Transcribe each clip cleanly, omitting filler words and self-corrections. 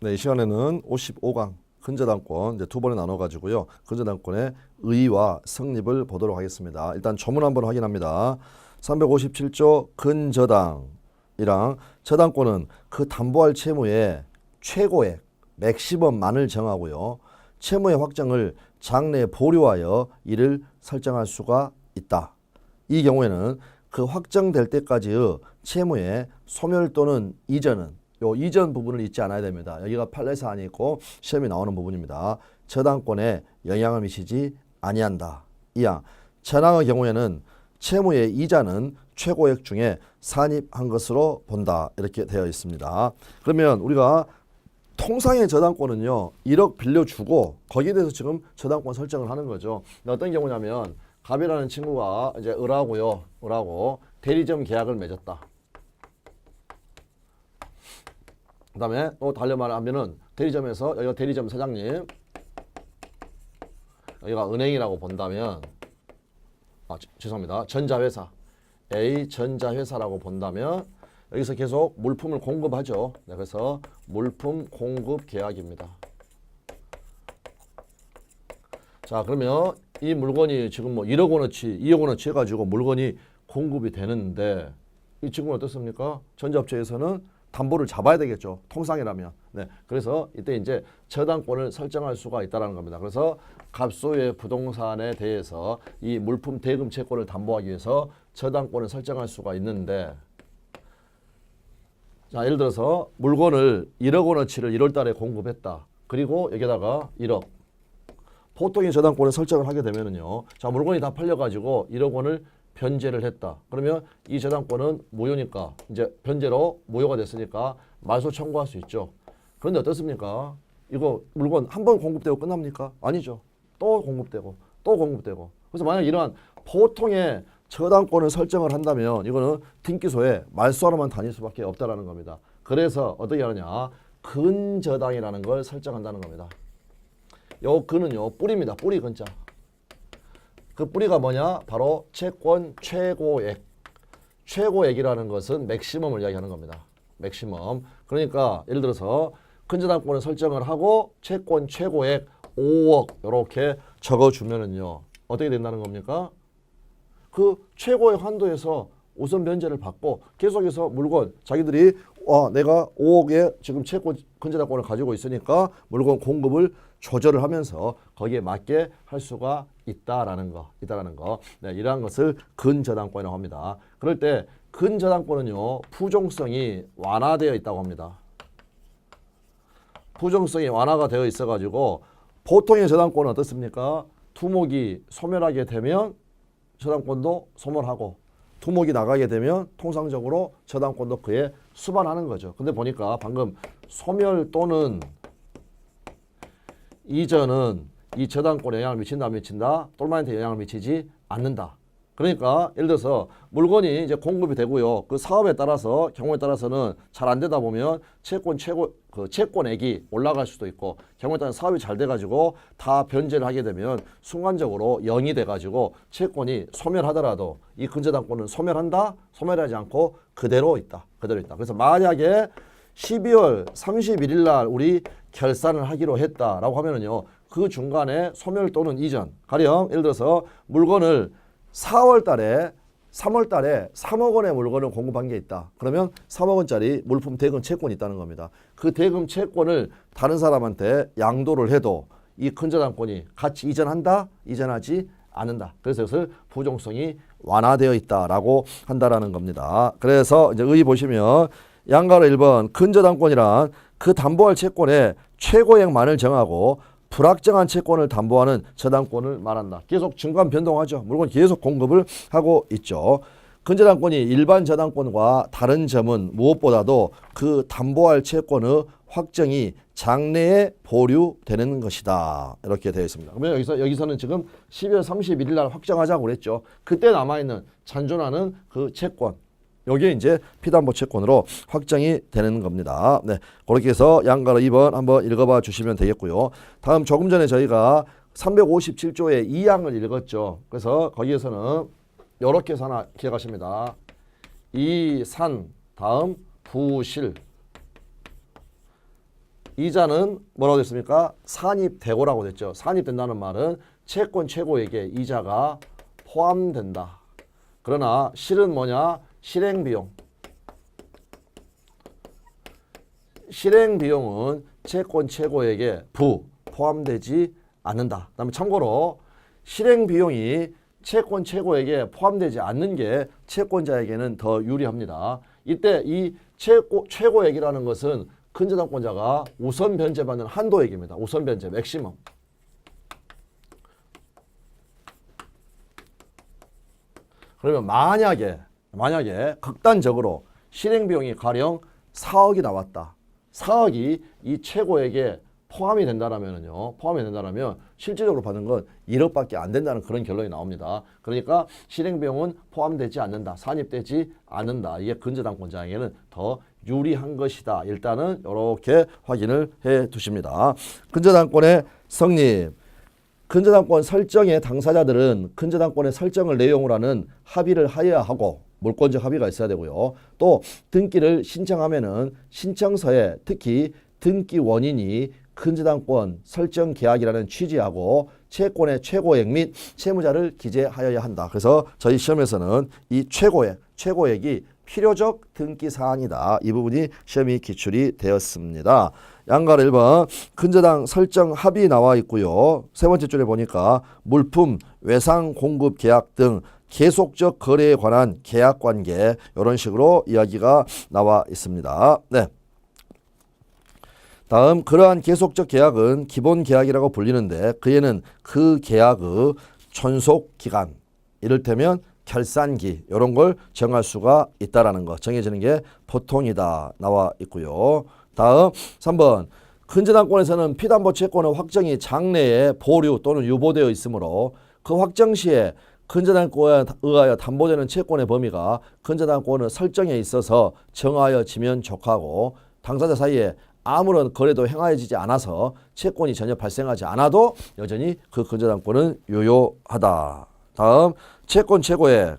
네, 이 시간에는 55강 근저당권 이제 두 번에 나눠 가지고요. 근저당권의 의의와 성립을 보도록 하겠습니다. 일단 조문 한번 확인합니다. 357조 근저당이랑 저당권은 그 담보할 채무의 최고액 맥시멈만을 정하고요. 채무의 확정을 장래에 보류하여 이를 설정할 수가 있다. 이 경우에는 그 확정될 때까지의 채무의 소멸 또는 이전은 요 이전 부분을 잊지 않아야 됩니다. 여기가 판례 사안이 있고 시험에 나오는 부분입니다. 저당권에 영향을 미치지 아니한다. 이항 전항의 경우에는 채무의 이자는 최고액 중에 산입한 것으로 본다. 이렇게 되어 있습니다. 그러면 우리가 통상의 저당권은요 1억 빌려주고 거기에 대해서 지금 저당권 설정을 하는 거죠. 어떤 경우냐면 갑이라는 친구가 이제 을하고 대리점 계약을 맺었다. 그 다음에 또 달려 말하면은 대리점에서 여기가 대리점 사장님, 여기가 은행이라고 본다면, 죄송합니다. 전자회사, A 전자회사라고 본다면 여기서 계속 물품을 공급하죠. 네, 그래서 물품 공급 계약입니다. 자, 그러면 이 물건이 지금 뭐 1억 원어치, 2억 원어치 해가지고 물건이 공급이 되는데 이 친구는 어떻습니까? 전자업체에서는 담보를 잡아야 되겠죠. 통상이라면. 네. 그래서 이때 이제 저당권을 설정할 수가 있다는 겁니다. 그래서 갑소유의 부동산에 대해서 이 물품 대금 채권을 담보하기 위해서 저당권을 설정할 수가 있는데, 자, 예를 들어서 물건을 1억 원어치를 1월 달에 공급했다. 그리고 여기다가 1억. 보통의 저당권을 설정을 하게 되면은요. 자, 물건이 다 팔려가지고 1억 원을 변제를 했다. 그러면 이 저당권은 무효니까 이제 변제로 무효가 됐으니까 말소 청구할 수 있죠. 그런데 어떻습니까? 이거 물건 한 번 공급되고 끝납니까? 아니죠. 또 공급되고 또 공급되고. 그래서 만약 이러한 보통의 저당권을 설정을 한다면 이거는 등기소에 말소하러만 다닐 수밖에 없다라는 겁니다. 그래서 어떻게 하느냐? 근저당이라는 걸 설정한다는 겁니다. 요 근은요 뿌리입니다. 뿌리 근자. 그 뿌리가 뭐냐? 바로 채권 최고액. 최고액이라는 것은 맥시멈을 이야기하는 겁니다. 맥시멈. 그러니까 예를 들어서 근저당권을 설정을 하고 채권 최고액 5억 이렇게 적어주면은요 어떻게 된다는 겁니까? 그 최고액 한도에서 우선 변제를 받고 계속해서 물건 자기들이 내가 5억에 지금 채권 근저당권을 가지고 있으니까 물건 공급을 조절을 하면서 거기에 맞게 할 수가 있다라는 거. 네, 이러한 것을 근저당권이라고 합니다. 그럴 때 근저당권은요 부종성이 완화되어 있다고 합니다. 부종성이 완화가 되어 있어가지고 보통의 저당권은 어떻습니까? 두목이 소멸하게 되면 저당권도 소멸하고 두목이 나가게 되면 통상적으로 저당권도 그에 수반하는 거죠. 근데 보니까 방금 소멸 또는 이전은 이 저당권에 영향을 미친다 안 미친다? 똘마한테 영향을 미치지 않는다. 그러니까 예를 들어서 물건이 이제 공급이 되고요. 그 사업에 따라서 경우에 따라서는 잘 안 되다 보면 채권액이 올라갈 수도 있고 경우에 따라 사업이 잘 돼가지고 다 변제를 하게 되면 순간적으로 0이 돼가지고 채권이 소멸하더라도 이 근저당권은 소멸한다? 소멸하지 않고 그대로 있다. 그래서 만약에 12월 31일 날 우리 결산을 하기로 했다라고 하면은요. 그 중간에 소멸 또는 이전 가령 예를 들어서 물건을 4월 달에 3월 달에 3억 원의 물건을 공급한 게 있다. 그러면 3억 원짜리 물품 대금 채권이 있다는 겁니다. 그 대금 채권을 다른 사람한테 양도를 해도 이 근저당권이 같이 이전한다? 이전하지 않는다. 그래서 이것을 부종성이 완화되어 있다라고 한다라는 겁니다. 그래서 이제 의의 보시면 양가로 1번 근저당권이란 그 담보할 채권의 최고액만을 정하고 불확정한 채권을 담보하는 저당권을 말한다. 계속 증감 변동하죠. 물건 계속 공급을 하고 있죠. 근저당권이 일반 저당권과 다른 점은 무엇보다도 그 담보할 채권의 확정이 장래에 보류되는 것이다. 이렇게 되어 있습니다. 그러면 여기서는 지금 12월 31일 날 확정하자고 그랬죠. 그때 남아있는 잔존하는 그 채권. 여기에 이제 피담보 채권으로 확정이 되는 겁니다. 네, 그렇게 해서 양가로 2번 한번 읽어봐 주시면 되겠고요. 다음 조금 전에 저희가 357조의 2항을 읽었죠. 그래서 거기에서는 이렇게 해서 하나 기억하십니다. 이산 다음 부실 이자는 뭐라고 됐습니까? 산입되고라고 됐죠. 산입된다는 말은 채권 최고액에 이자가 포함된다. 그러나 실은 뭐냐? 실행비용. 실행비용은 채권 최고액에 포함되지 않는다. 그다음에 참고로 실행비용이 채권 최고액에 포함되지 않는 게 채권자에게는 더 유리합니다. 이때 이 최고액이라는 것은 근저당권자가 우선 변제받는 한도액입니다. 우선 변제 맥시멈. 그러면 만약에 극단적으로 실행비용이 가령 4억이 나왔다. 4억이 이 최고액에 포함이 된다라면요. 실질적으로 받는 건 1억밖에 안 된다는 그런 결론이 나옵니다. 그러니까 실행비용은 포함되지 않는다. 산입되지 않는다. 이게 근저당권자에게는 더 유리한 것이다. 일단은 이렇게 확인을 해 두십니다. 근저당권의 성립. 근저당권 설정의 당사자들은 근저당권의 설정을 내용으로 하는 합의를 하여야 하고 물권적 합의가 있어야 되고요. 또 등기를 신청하면은 신청서에 특히 등기 원인이 근저당권 설정 계약이라는 취지하고 채권의 최고액 및 채무자를 기재하여야 한다. 그래서 저희 시험에서는 이 최고액이 필요적 등기 사항이다. 이 부분이 시험이 기출이 되었습니다. 양가로 1번 근저당 설정 합의 나와 있고요. 세 번째 줄에 보니까 물품, 외상 공급 계약 등 계속적 거래에 관한 계약관계 이런 식으로 이야기가 나와 있습니다. 네. 다음 그러한 계속적 계약은 기본 계약이라고 불리는데 그에는 그 계약의 존속 기간 이를테면 결산기 이런 걸 정할 수가 있다라는 거 정해지는 게 보통이다 나와 있고요. 다음 3번 근저당권에서는 피담보 채권의 확정이 장래에 보류 또는 유보되어 있으므로 그 확정 시에 근저당권에 의하여 담보되는 채권의 범위가 근저당권의 설정에 있어서 정하여지면 족하고 당사자 사이에 아무런 거래도 행하여지지 않아서 채권이 전혀 발생하지 않아도 여전히 그 근저당권은 유효하다. 다음 채권 최고액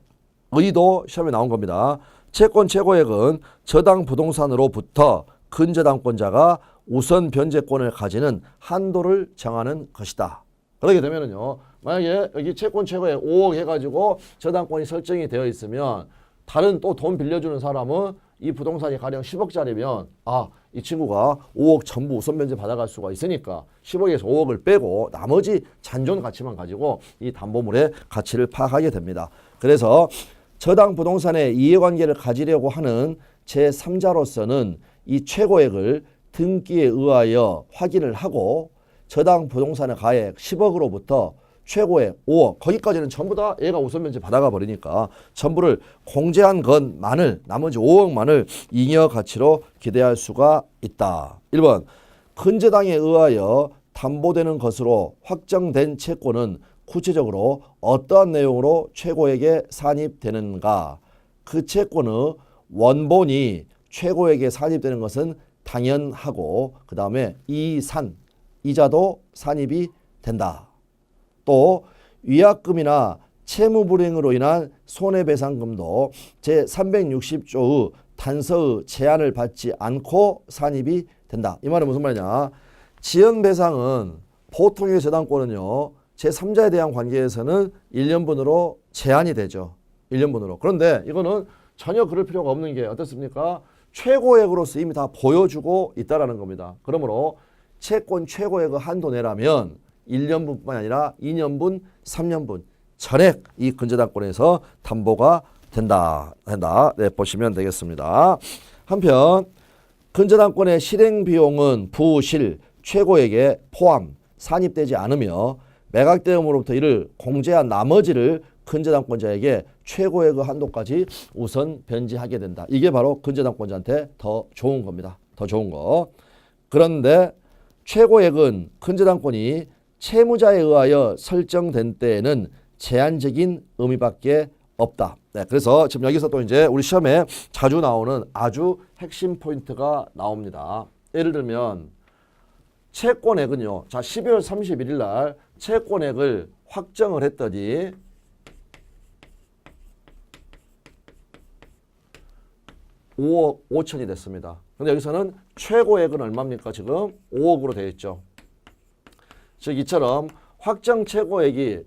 의도 시험에 나온 겁니다. 채권 최고액은 저당 부동산으로부터 근저당권자가 우선 변제권을 가지는 한도를 정하는 것이다. 그렇게 되면은요. 만약에 여기 채권 최고액 5억 해가지고 저당권이 설정이 되어 있으면 다른 또 돈 빌려주는 사람은 이 부동산이 가령 10억짜리면 이 친구가 5억 전부 우선 변제 받아갈 수가 있으니까 10억에서 5억을 빼고 나머지 잔존 가치만 가지고 이 담보물의 가치를 파악하게 됩니다. 그래서 저당 부동산의 이해관계를 가지려고 하는 제3자로서는 이 최고액을 등기에 의하여 확인을 하고 저당 부동산의 가액 10억으로부터 최고액 5억 거기까지는 전부 다 얘가 우선 변제 받아가 버리니까 전부를 공제한 것만을 나머지 5억만을 잉여 가치로 기대할 수가 있다. 1번 근저당에 의하여 담보되는 것으로 확정된 채권은 구체적으로 어떠한 내용으로 최고액에 산입되는가. 그 채권의 원본이 최고액에 산입되는 것은 당연하고 그 다음에 이자도 산입이 된다. 또 위약금이나 채무불이행으로 인한 손해배상금도 제360조의 단서의 제한을 받지 않고 산입이 된다. 이 말은 무슨 말이냐. 지연배상은 보통의 저당권은요. 제3자에 대한 관계에서는 1년분으로 제한이 되죠. 1년분으로. 그런데 이거는 전혀 그럴 필요가 없는 게 어떻습니까? 최고액으로서 이미 다 보여주고 있다라는 겁니다. 그러므로 채권 최고액의 한도 내라면 1년분뿐만 아니라 2년분, 3년분 전액 이 근저당권에서 담보가 된다. 네, 보시면 되겠습니다. 한편 근저당권의 실행비용은 부실 최고액에 포함, 산입되지 않으며 매각대금으로부터 이를 공제한 나머지를 근저당권자에게 최고액의 한도까지 우선 변제하게 된다. 이게 바로 근저당권자한테 더 좋은 겁니다. 더 좋은 거. 그런데 최고액은 근저당권이 채무자에 의하여 설정된 때에는 제한적인 의미밖에 없다. 네, 그래서 지금 여기서 또 이제 우리 시험에 자주 나오는 아주 핵심 포인트가 나옵니다. 예를 들면 채권액은요. 자, 12월 31일 날 채권액을 확정을 했더니 5억 5천이 됐습니다. 근데 여기서는 최고액은 얼마입니까? 지금 5억으로 되어 있죠. 즉 이처럼 확정 채권액이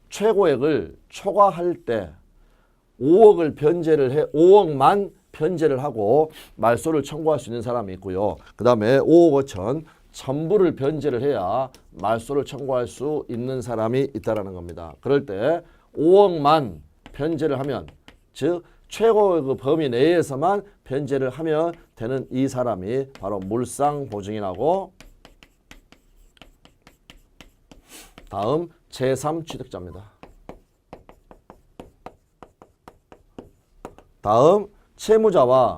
최고액을 초과할 때 5억만 변제를 하고 말소를 청구할 수 있는 사람이 있고요. 그 다음에 5억 5천 전부를 변제를 해야 말소를 청구할 수 있는 사람이 있다라는 겁니다. 그럴 때 5억만 변제를 하면, 즉 최고의 범위 내에서만 변제를 하면 되는 이 사람이 바로 물상보증인하고 다음 제3취득자입니다. 다음 채무자와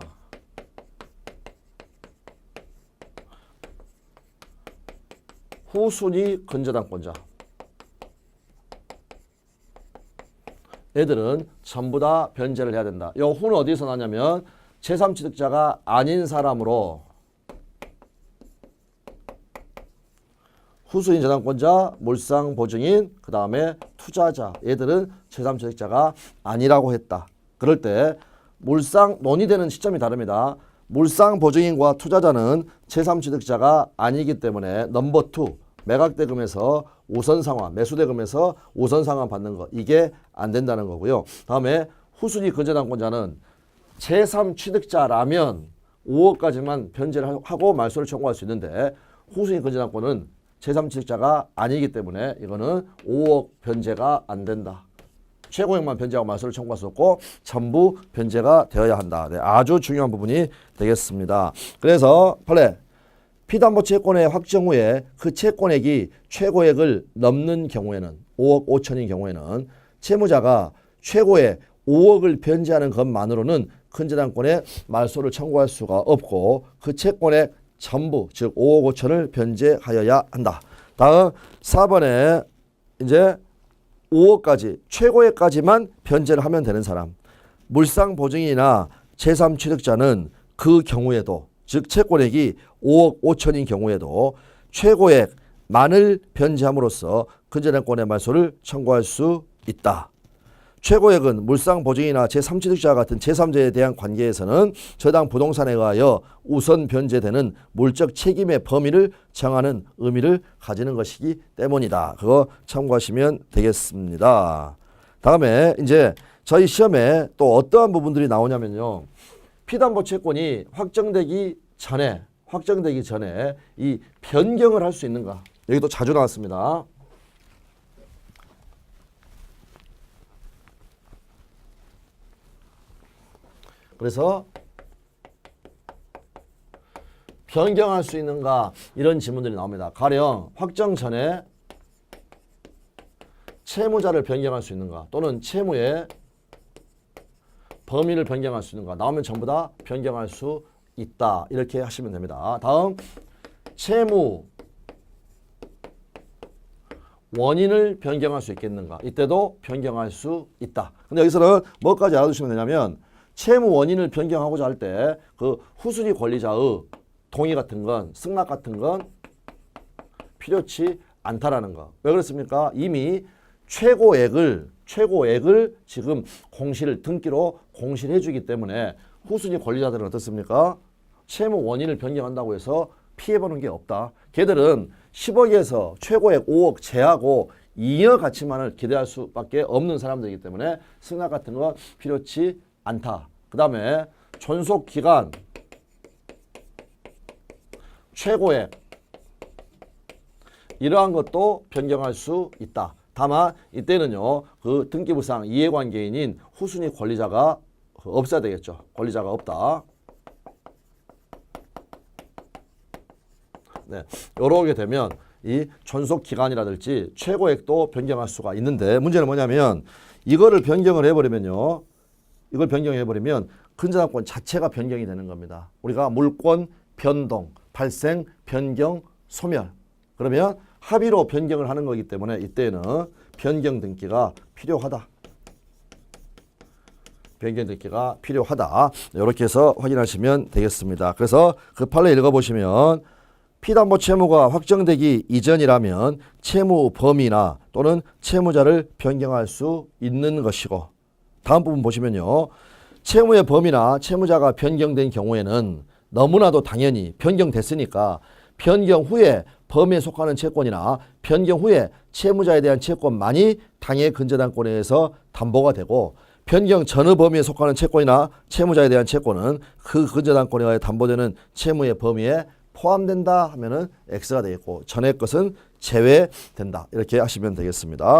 후순위 근저당권자. 얘들은 전부 다 변제를 해야 된다. 이 후는 어디서 나냐면 제3취득자가 아닌 사람으로 후순위 저당권자, 물상보증인, 그 다음에 투자자. 얘들은 제3취득자가 아니라고 했다. 그럴 때 논의되는 시점이 다릅니다. 물상보증인과 투자자는 제3취득자가 아니기 때문에 넘버 2 매각대금에서 우선상환, 매수대금에서 우선상환 받는 거, 이게 안 된다는 거고요. 다음에 후순위 근저당권자는 제3취득자라면 5억까지만 변제를 하고 말소를 청구할 수 있는데 후순위 근저당권은 제3취득자가 아니기 때문에 이거는 5억 변제가 안 된다. 최고액만 변제하고 말소를 청구할 수 없고 전부 변제가 되어야 한다. 네, 아주 중요한 부분이 되겠습니다. 그래서 판례 피담보 채권의 확정 후에 그 채권액이 최고액을 넘는 경우에는 5억 5천인 경우에는 채무자가 최고의 5억을 변제하는 것만으로는 근저당권의 말소를 청구할 수가 없고 그 채권의 전부 즉 5억 5천을 변제하여야 한다. 다음 4번에 이제 5억까지 최고액까지만 변제를 하면 되는 사람. 물상보증이나 제3취득자는 그 경우에도 즉 채권액이 5억 5천인 경우에도 최고액만을 변제함으로써 근저당권의 말소를 청구할 수 있다. 최고액은 물상보증이나 제3취득자 같은 제3자에 대한 관계에서는 저당 부동산에 의하여 우선 변제되는 물적 책임의 범위를 정하는 의미를 가지는 것이기 때문이다. 그거 참고하시면 되겠습니다. 다음에 이제 저희 시험에 또 어떠한 부분들이 나오냐면요. 피담보 채권이 확정되기 전에 이 변경을 할 수 있는가? 여기도 자주 나왔습니다. 그래서 변경할 수 있는가 이런 질문들이 나옵니다. 가령 확정 전에 채무자를 변경할 수 있는가 또는 채무의 범위를 변경할 수 있는가 나오면 전부 다 변경할 수 있다. 이렇게 하시면 됩니다. 다음 채무 원인을 변경할 수 있겠는가 이때도 변경할 수 있다. 근데 여기서는 뭐까지 알아두시면 되냐면 채무 원인을 변경하고자 할 때 그 후순위 권리자의 동의 같은 건 승낙 같은 건 필요치 않다라는 거. 왜 그렇습니까? 이미 최고액을 지금 등기로 공시를 해주기 때문에 후순위 권리자들은 어떻습니까? 채무 원인을 변경한다고 해서 피해보는 게 없다. 걔들은 10억에서 최고액 5억 제하고 잉여 가치만을 기대할 수밖에 없는 사람들이기 때문에 승낙 같은 건 필요치 않다. 그 다음에 존속기간, 최고액 이러한 것도 변경할 수 있다. 다만 이때는요. 그 등기부상 이해관계인인 후순위 권리자가 없어야 되겠죠. 권리자가 없다. 네, 이렇게 되면 이 존속기간이라든지 최고액도 변경할 수가 있는데 문제는 뭐냐면 이거를 변경을 해버리면요. 이걸 변경해버리면 근저당권 자체가 변경이 되는 겁니다. 우리가 물권 변동, 발생, 변경, 소멸. 그러면 합의로 변경을 하는 거기 때문에 이때는 변경 등기가 필요하다. 변경 등기가 필요하다. 이렇게 해서 확인하시면 되겠습니다. 그래서 그 판례 읽어보시면 피담보 채무가 확정되기 이전이라면 채무 범위나 또는 채무자를 변경할 수 있는 것이고, 다음 부분 보시면요. 채무의 범위나 채무자가 변경된 경우에는 너무나도 당연히 변경됐으니까 변경 후에 범위에 속하는 채권이나 변경 후에 채무자에 대한 채권만이 당해 근저당권에 의해서 담보가 되고, 변경 전의 범위에 속하는 채권이나 채무자에 대한 채권은 그 근저당권에 의해 담보되는 채무의 범위에 포함된다 하면은 X가 되겠고, 전의 것은 제외된다. 이렇게 하시면 되겠습니다.